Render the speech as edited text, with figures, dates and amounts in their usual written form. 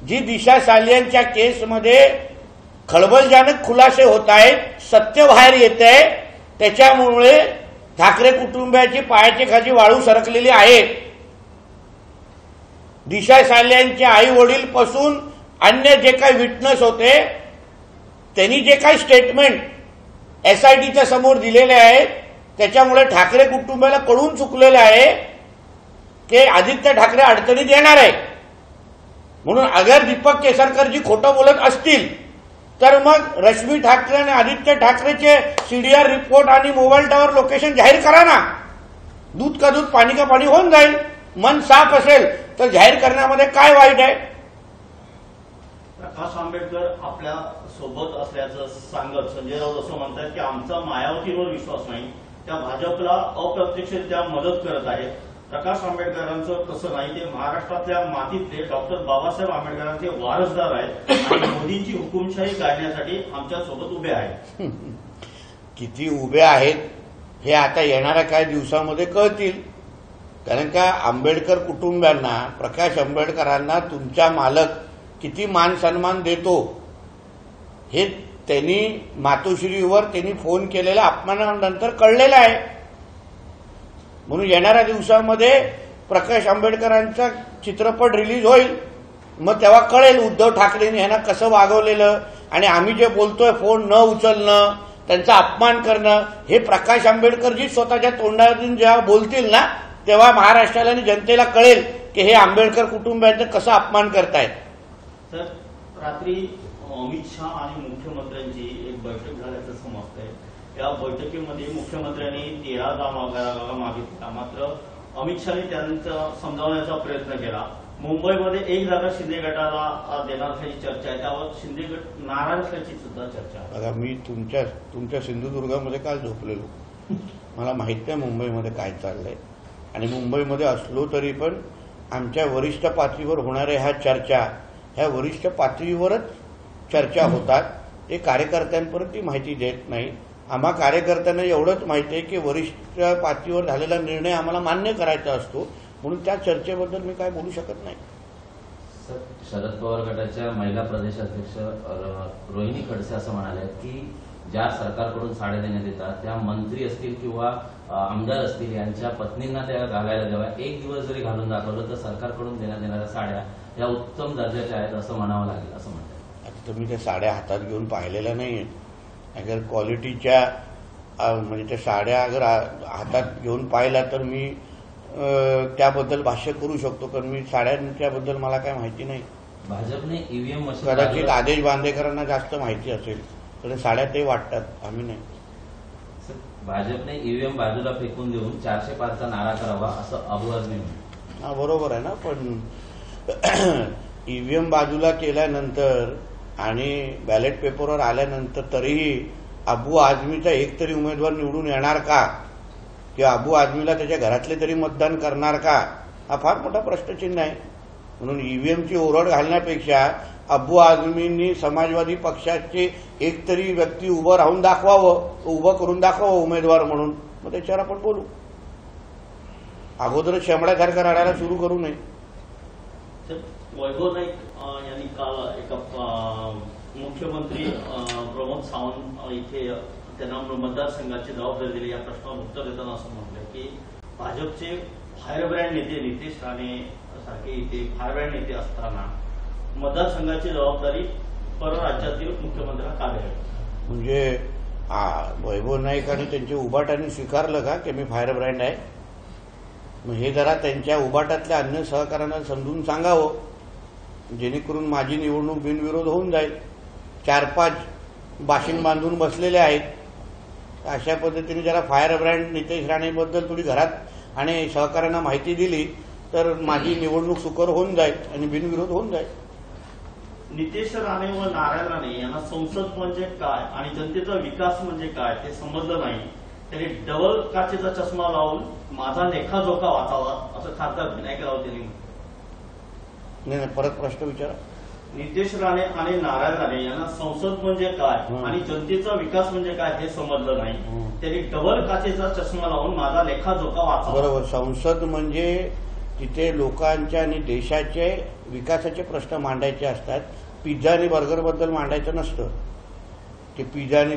जी दिशा सालियांच्या केसमध्ये खळबळजनक खुलासे होत आहेत, सत्य बाहेर येत आहे, त्याच्यामुळे ठाकरे कुटुंबाची पायाची खाली वाळू सरकलेली आहे. दिशा सालियांचे आई वडील पासून अन्य जे काही विटनेस होते त्यांनी जे काही स्टेटमेंट एसआयटीच्या समोर दिलेले आहेत त्याच्यामुळे ठाकरे कुटुंबाला कळून चुकलेलं आहे की आदित्य ठाकरे अडचणीत येणार आहे. म्हणून अगर दीपक केसरकरजी खोटं बोलत असतील तर मग रश्मी ठाकरे आणि आदित्य ठाकरेचे सीडीआर रिपोर्ट आणि मोबाईल टावर लोकेशन जाहीर करा ना. दूध का दूध पाणी का पाणी होऊन जाईल. मन साफ असेल तर जाहीर करण्यामध्ये काय वाईट आहे. प्रकाश आंबेडकर आपल्या सोबत असल्याचं सांगत संजय राऊत असं म्हणतात की आमचा मायावतीवर विश्वास नाही, त्या भाजपला अप्रत्यक्षरित्या मदत करत आहेत. प्रकाश आंबेडकरांचं तसं नाही, ते महाराष्ट्रातल्या मातीतले डॉक्टर बाबासाहेब आंबेडकरांचे वारसदार आहेत आणि मोदींची हुकुमशाही काढण्यासाठी आमच्या सोबत उभे आहेत. किती उभे आहेत हे आता येणाऱ्या काही दिवसामध्ये कळतील. कारण का आंबेडकर कुटुंबियांना, प्रकाश आंबेडकरांना तुमचा मालक किती मान सन्मान देतो हे त्यांनी मातोश्रीवर त्यांनी फोन केलेल्या अपमानानंतर कळलेलं आहे. म्हणून येणाऱ्या दिवसामध्ये प्रकाश आंबेडकरांचा चित्रपट रिलीज होईल. मग तेव्हा कळेल उद्धव ठाकरेंनी यांना कसं वागवलेलं आणि आम्ही जे बोलतोय फोन न उचलणं, त्यांचा अपमान करणं, हे प्रकाश आंबेडकरजी स्वतःच्या तोंडातून जेव्हा बोलतील ना तेव्हा महाराष्ट्राला आणि जनतेला कळेल की हे आंबेडकर कुटुंबियांचा कसा अपमान करतायत. तर रात्री अमित शहा आणि मुख्यमंत्र्यांची एक बैठक झाल्याचं समजतंय. या बैठकीमध्ये मुख्यमंत्र्यांनी 13 जागा मागितल्या, मात्र अमित शहानी त्यांचा समजावण्याचा प्रयत्न केला. मुंबईमध्ये एक जागा शिंदे गटाला देणार असल्याची चर्चा आहे, त्यावर शिंदे गट नाराज असल्याची सुद्धा चर्चा आहे. बघा, मी तुमच्या सिंधुदुर्गामध्ये काल झोपलेलो, मला माहित नाही मुंबईमध्ये काय चाललंय. आणि मुंबईमध्ये असलो तरी पण आमच्या वरिष्ठ पातळीवर होणाऱ्या ह्या चर्चा ह्या वरिष्ठ पातळीवरच चर्चा होतात. ते कार्यकर्त्यांपर्यंत ती माहिती देत नाही. आम्हा कार्यकर्त्यांना एवढंच माहिती आहे की वरिष्ठ पातळीवर झालेला निर्णय आम्हाला मान्य करायचा असतो, म्हणून त्या चर्चेबद्दल मी काय बोलू शकत नाही. शरद पवार गटाच्या महिला प्रदेशाध्यक्ष रोहिणी खडसे असं म्हणाले की ज्या सरकारकडून साड्या देण्यात येतात त्या मंत्री असतील किंवा आमदार असतील यांच्या पत्नींना त्या घालायला द्याव्या. एक दिवस जरी घालून दाखवलं तर सरकारकडून देण्यात येणाऱ्या साड्या या उत्तम दर्जाच्या आहेत असं म्हणावं लागेल असं म्हणतात. आता तुम्ही त्या साड्या हातात घेऊन पाहिलेल्या नाहीये. अगर क्वालिटीच्या म्हणजे त्या साड्या अगर हातात घेऊन पाहिल्या तर मी त्याबद्दल भाष्य करू शकतो, कारण मी साड्यांच्याबद्दल मला काय माहिती नाही. भाजपने ईव्हीएम मशीन कदाचित आदेश बांदेकरांना जास्त माहिती असेल, कारण साड्या ते वाटतात, आम्ही नाही. भाजपने ईव्हीएम बाजूला फेकून देऊन 405चा नारा करावा असं अबू आझमी म्हणतात. हा बरोबर आहे ना, पण ईव्हीएम बाजूला केल्यानंतर आणि बॅलेट पेपरवर आल्यानंतर तरीही अबू आझमीचा एक तरी उमेदवार निवडून येणार का, किंवा अबू आझमीला त्याच्या घरातले तरी मतदान करणार का, हा फार मोठा प्रश्नचिन्ह आहे. म्हणून ईव्हीएमची ओरड घालण्यापेक्षा अबू आझमींनी समाजवादी पक्षाचे एक तरी व्यक्ती उभं राहून दाखवावं, उभं करून दाखवावं उमेदवार म्हणून, मग त्याच्यावर आपण बोलू. अगोदर शेंबड्यासारखं रडायला सुरू करू नये. वैभव नाईक यांनी काल एका मुख्यमंत्री प्रमोद सावंत इथे त्यांना मतदारसंघाची जबाबदारी दिली. या प्रश्नावर उत्तर देताना असं म्हटलं की भाजपचे फायर ब्रँड नेते नितेश राणे सारखे इथे फायर ब्रँड नेते असताना मतदारसंघाची जबाबदारी परराज्यातील मुख्यमंत्र्यांना का द्यावी. म्हणजे वैभव नाईक आणि त्यांच्या उभाटाने स्वीकारलं का की मी फायर ब्रँड आहे. मग हे जरा त्यांच्या उभाटातल्या अन्य सहकाऱ्यांना समजून सांगावं, जेणेकरून माझी निवडणूक बिनविरोध होऊन जाईल. 4-5 बाशिंग बांधून बसलेले आहेत. अशा पद्धतीने जरा फायर ब्रँड नितेश राणेबद्दल थोडी घरात आणि सहकाऱ्यांना माहिती दिली तर माझी निवडणूक सुकर होऊन जाईल आणि बिनविरोध होऊन जाईल. नितेश राणे व नारायण राणे यांना संसद म्हणजे काय आणि जनतेचा विकास म्हणजे काय ते समजलं नाही. त्यांनी डबल काचेचा चष्मा लावून माझा लेखाजोखा वाचावा असं खासदार विनायक राऊत यांनी म्हटलं. नाही, परत प्रश्न विचारा. नितेश राणे आणि नारायण राणे यांना संसद म्हणजे काय आणि जनतेचा विकास म्हणजे काय हे समजलं नाही. त्यांनी डबल काचेचा चष्मा लावून माझा लेखाजोखा वाचावा. बरोबर. संसद म्हणजे तिथे लोकांच्या आणि देशाचे विकासाचे प्रश्न मांडायचे असतात. पिझ्झा आणि बर्गरबद्दल मांडायचं नसतं की पिझ्झा आणि